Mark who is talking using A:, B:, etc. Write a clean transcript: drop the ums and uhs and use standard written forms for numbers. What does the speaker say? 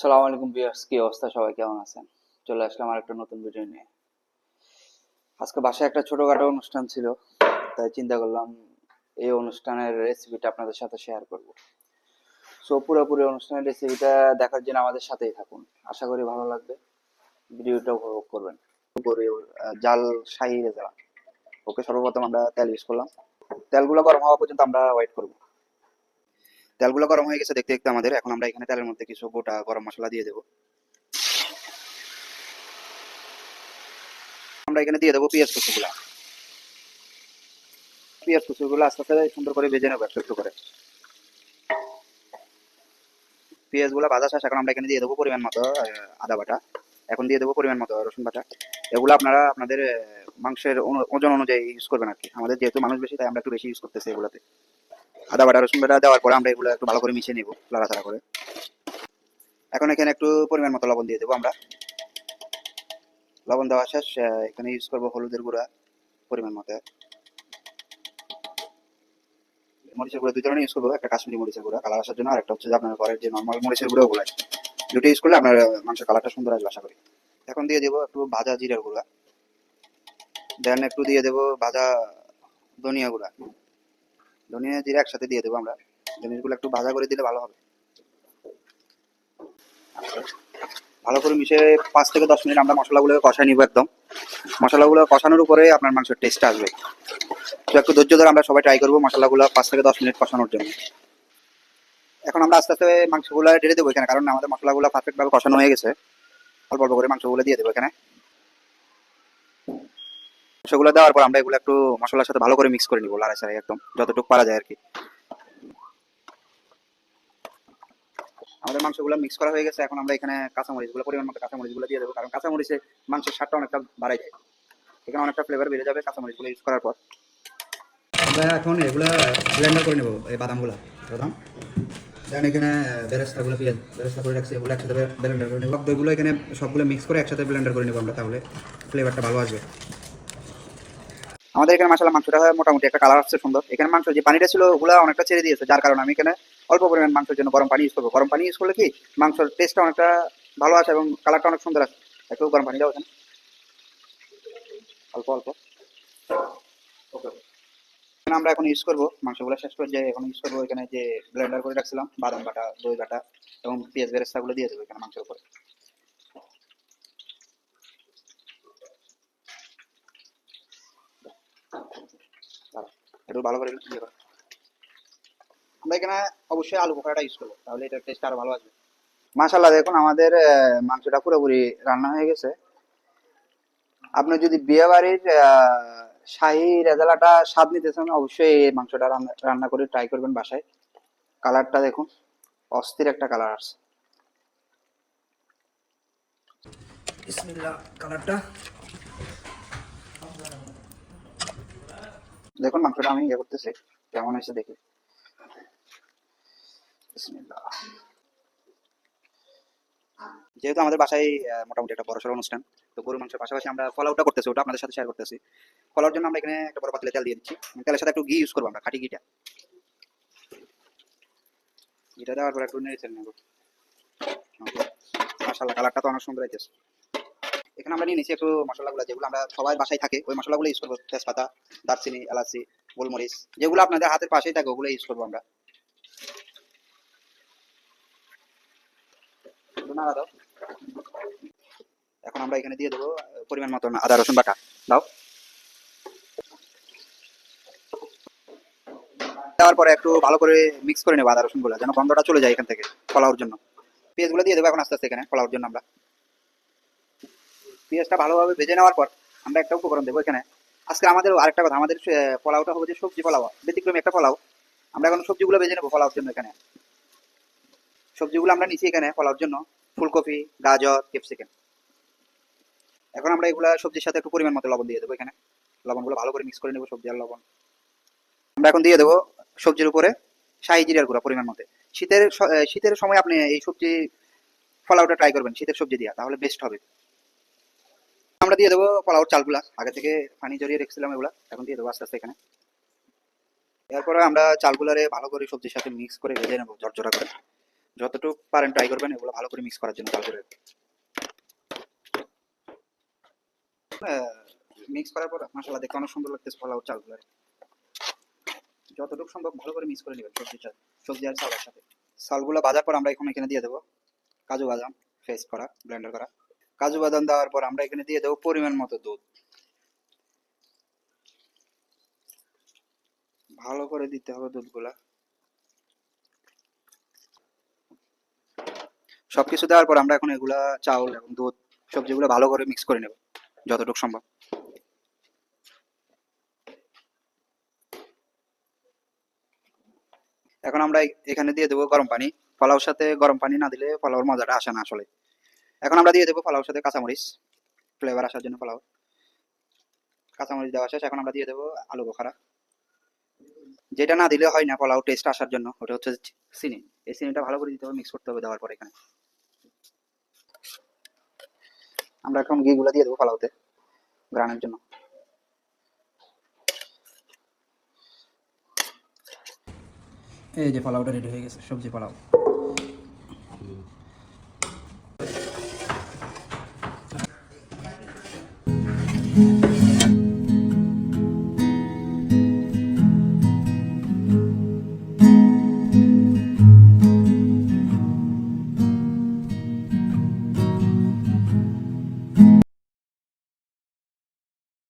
A: সালাম আলাইকুম ভিউয়ার্স, কি অবস্থা? সবাই কেমন আছেন? চলে আসলাম আর একটা নতুন ভিডিও নিয়ে। আজকে বাসায় একটা ছোটখাটো অনুষ্ঠান ছিল, তাই চিন্তা করলাম এই অনুষ্ঠানের রেসিপিটা আপনাদের সাথে শেয়ার করব। সো পুরোপুরি অনুষ্ঠানের রেসিপিটা দেখার জন্য আমাদের সাথেই থাকুন। আশা করি ভালো লাগবে, ভিডিওটা উপভোগ করবেন। করি জাল শাহী রেজালা। ওকে, সর্বপ্রথম আমরা তেল ইউজ করলাম। তেলগুলো গরম হওয়া পর্যন্ত আমরা ওয়েট করব। তেলগুলো গরম হয়ে গেছে দেখতে দেখতে আমাদের। এখন আমরা এখানে তেলের মধ্যে কিছু গোটা গরম মশলা দিয়ে দেবো। আমরা এখানে দিয়ে দেবো পেঁয়াজ কুচিগুলা। পেঁয়াজ কুচিগুলো আস্তে আস্তে সুন্দর করে ভেজে নেবো একটু একটু করে। পেঁয়াজগুলো ভাজা শেষ, এখন আমরা এখানে দিয়ে দেবো পরিমাণ মতো আদা বাটা। এখন দিয়ে দেবো পরিমাণ মতো রসুন বাটা। এগুলো আপনারা আপনাদের মাংসের ওজন অনুযায়ী ইউজ করবেন আর কি। আমাদের যেহেতু মানুষ বেশি, তাই আমরা একটু বেশি ইউজ করতেছি এগুলোতে। আদা বাটা রসুন বাটা দেওয়ার পরে আমরা এগুলো একটু ভালো করে মিশিয়ে নেবো লাড়াচাড়া করে। এখন এখানে একটু পরিমাণ মতো লবণ দিয়ে দেবো আমরা। লবণ দেওয়া শেষ, এখানে ইউজ করবো হলুদের গুঁড়া পরিমাণ মতো। মরিচের গুঁড়া দুই ধরনের ইউজ করবো, একটা কাশ্মীরি মরিচের গুঁড়া কালার আসার জন্য, আর একটা হচ্ছে যে আপনার ঘরের যে নর্মাল মরিচের গুঁড়ো গুলো। দুটো ইউজ করলে আপনার মাংসের কালারটা সুন্দর আসবে আশা করি। এখন দিয়ে দেবো একটু ভাজা জিরার গুঁড়া। দেন একটু দিয়ে দেবো ভাজা ধনিয়া গুঁড়া। ধনিয়া জিরা একসাথে দিয়ে দেবো আমরা। জিনিসগুলো একটু ভাজা করে দিলে ভালো হবে। ভালো করে মিশিয়ে 5 থেকে 10 মিনিট আমরা মশলাগুলো কষাই নিব একদম। মশলাগুলো কষানোর উপরে আপনার মাংসের টেস্ট আসবে। তো একটু ধৈর্য ধরে আমরা সবাই ট্রাই করবো মশলাগুলো 5 থেকে 10 মিনিট কষানোর জন্য। এখন আমরা আস্তে আস্তে মাংসগুলো ঢেলে দেবো এখানে, কারণ আমাদের মশলাগুলো পারফেক্ট ভাবে কষানো হয়ে গেছে। অল্প অল্প করে মাংসগুলো দিয়ে দেবো এখানে। মাংসগুলো দেওয়ার পর আমরা এগুলো একটু মশলার সাথে ভালো করে মিক্স করে নিবো, লাড়াচাড়াই একদম যতটুকু পারা যায় আর কি। আমাদের মাংসগুলো মিক্স করা হয়ে গেছে। এখন আমরা এখানে কাঁচামরিচগুলো পরিমাণ মতো কাঁচামরিচগুলো দিয়ে দেবো, কারণ কাঁচামরিচে মাংসের স্বাদটা অনেকটা বাড়াই যায়। এখানে অনেকটা ফ্লেভার বেড়ে যাবে কাঁচামরিচগুলো ইউজ করার পর। আমরা এখন এগুলো ব্লেন্ডার করে নেবো, এই বাদামগুলো বাদাম। দেন এখানে বেরেস্তাগুলো পেঁয়াজ বেরেস্তা করে রাখছি, এগুলো একসাথে ব্লেন্ডার করে নেবো। দইগুলো এখানে সবগুলো মিক্স করে একসাথে ব্লেন্ডার করে নেবো আমরা, তাহলে ফ্লেভারটা ভালো আসবে। আমাদের এখানে মাসালা মাংসটা মোটামুটি একটা কালার আসছে সুন্দর। এখানে মাংস যে পানিটা ছিল ওগুলো অনেকটা ছেড়ে দিয়েছে, যার কারণে আমি এখানে অল্প পরিমাণ মাংসের জন্য গরম পানি ইউজ করবো। গরম পানি ইউজ করলে কি মাংসের টেস্টটা অনেকটা ভালো আসে এবং কালারটা অনেক সুন্দর আসে। একটু গরম পানি দাও এখানে, অল্প অল্প। এখানে আমরা এখন ইউজ করবো মাংসগুলো শেষ করে, যে এখন ইউজ করবো এখানে যে ব্লেন্ডার করে রাখছিলাম বাদাম বাটা দই বাটা এবং পেঁয়াজ বেরেস্তাগুলো দিয়ে দেবো এখানে মাংসের উপরে। একটু ভালো করে ইয়ে করো। আমরা এখানে অবশ্যই আলু বোখরাটা ইউজ করবো, তাহলে এটার টেস্ট আরো ভালো আসবে। মাশাআল্লাহ, দেখুন আমাদের মাংসটা পুরোপুরি রান্না হয়ে গেছে। আপনি যদি বিয়ে বাড়ির শাহী রেজালাটা স্বাদ নিতে চান, অবশ্যই এই মাংসটা রান্না করে ট্রাই করবেন বাসায়। কালারটা দেখুন, অস্থির একটা কালার আসছে। বিসমিল্লাহ, কালারটা দেখুন। মাংসটা আমি ইয়ে করতেছি, কেমন হয়েছে দেখি। বিসমিল্লাহ। যেহেতু আমাদের বাসায় মোটামুটি একটা বড়সড় অনুষ্ঠান, তো গরু মাংসের পাশাপাশি আমরা পোলাওটা করতেছি, ওটা আপনাদের সাথে শেয়ার করতেছি। পোলাওর জন্য আমরা এখানে একটা বড় পাতিলে তেল দিয়ে দিচ্ছি। তেলের সাথে একটু ঘি ইউজ করবো আমরা, খাঁটি ঘিটা। ঘিটা দেওয়ার পর একটু নেড়ে চেড়ে নেবো। মাশাআল্লাহ, কালারটা তো অনেক সুন্দর হয়েছে। এখানে আমরা নিয়ে নিচ্ছি একটু মশলাগুলো, যেগুলো আমরা সবাই বাসায় থাকে ওই মশলাগুলো ইউজ করবো। তেজপাতা, দারচিনি, এলাচি, গোলমরিচ, যেগুলো আপনাদের হাতের পাশেই থাকে ওগুলো ইউজ করবো আমরা। নাড়া দাও। এখন আমরা এখানে দিয়ে দেবো পরিমাণ মতন আদা রসুন বাটা। দাও। দেওয়ার পরে একটু ভালো করে মিক্স করে নেবো আদা রসুন গুলো, যেন গন্ধটা চলে যায় এখান থেকে পোলাওর জন্য। পেঁয়াজ গুলো দিয়ে দেবো এখন আস্তে আস্তে এখানে পোলাওর জন্য আমরা। পেঁয়াজটা ভালোভাবে ভেজে নেওয়ার পর আমরা একটা উপকরণ দেবো এখানে। আজকে আমাদের আরেকটা কথা, আমাদের পোলাওটা হবে যে সবজি পোলাও, ব্যতিক্রমী একটা পোলাও। আমরা এখন সবজিগুলো ভেজে নেবো পোলাওর জন্য এখানে। সবজিগুলো আমরা নিচ্ছি এখানে পোলাওর জন্য ফুলকপি, গাজর, ক্যাপসিকাম। এখন আমরা এগুলা সবজির সাথে একটু পরিমাণ মতো লবণ দিয়ে দেবো এখানে। লবণগুলো ভালো করে মিক্স করে নেবো, সবজি আর লবণ। আমরা এখন দিয়ে দেবো সবজির উপরে শাহি জিরার গুঁড়া পরিমাণ মতো। শীতের সময় আপনি এই সবজি পোলাওটা ট্রাই করবেন শীতের সবজি দিয়া, তাহলে বেস্ট হবে। আমরা দিয়ে দেবো পোলাওর চালগুলা, আগে থেকে পানি জড়িয়ে রেখেছিলাম এগুলা, এখন দিয়ে দেবো আস্তে আস্তে এখানে। এরপরে আমরা চালগুলারে ভালো করে সবজির সাথে মিক্স করে ভেজে নেবো ঝরঝরা করে। যতটুকু পারেন ট্রাই করবেন এগুলো ভালো করে মিক্স করার জন্য চালগুলো মিক্স করার পর মাশাআল্লাহ দেখতে অনেক সুন্দর লাগতেছে পোলাও চালগুলো। যতটুকু সম্ভব ভালো করে মিক্স করে নেবেন সবজি আর চালের সাথে। চালগুলো ভাজার পর আমরা এখন এখানে দিয়ে দেবো কাজু বাদাম পেস্ট করা, ব্লেন্ডার করা। কাজু বাদাম দেওয়ার পর আমরা এখানে দিয়ে দেবো পরিমাণ মতো দুধ। ভালো করে দিতে হবে দুধগুলা। সবকিছু দেওয়ার পর আমরা এখন এগুলা চাউল এবং দুধ সবজিগুলো ভালো করে মিক্স করে নেব যতটুকু সম্ভব। এখন আমরা এখানে দিয়ে দেবো গরম পানি। পোলাওর সাথে গরম পানি না দিলে পোলাওর মজাটা আসে না আসলে। এখন আমরা দিয়ে দেবো পোলাওর সাথে কাঁচামরিচ, ফ্লেভার আসার জন্য পোলাও। কাঁচামরিচ দেওয়া শেষ, এখন আমরা দিয়ে দেবো আলু বোখারা। যেটা না দিলে হয় না পোলাও টেস্ট আসার জন্য, ওটা হচ্ছে চিনি। এই চিনিটা ভালো করে দিতে হবে, মিক্স করতে হবে। দেওয়ার পর এখানে আমরা এখন ঘিগুলো দিয়ে দেবো পোলাওতে গ্রানের জন্য। এই যে পোলাওটা রেডি হয়ে গেছে, সবজি পোলাও।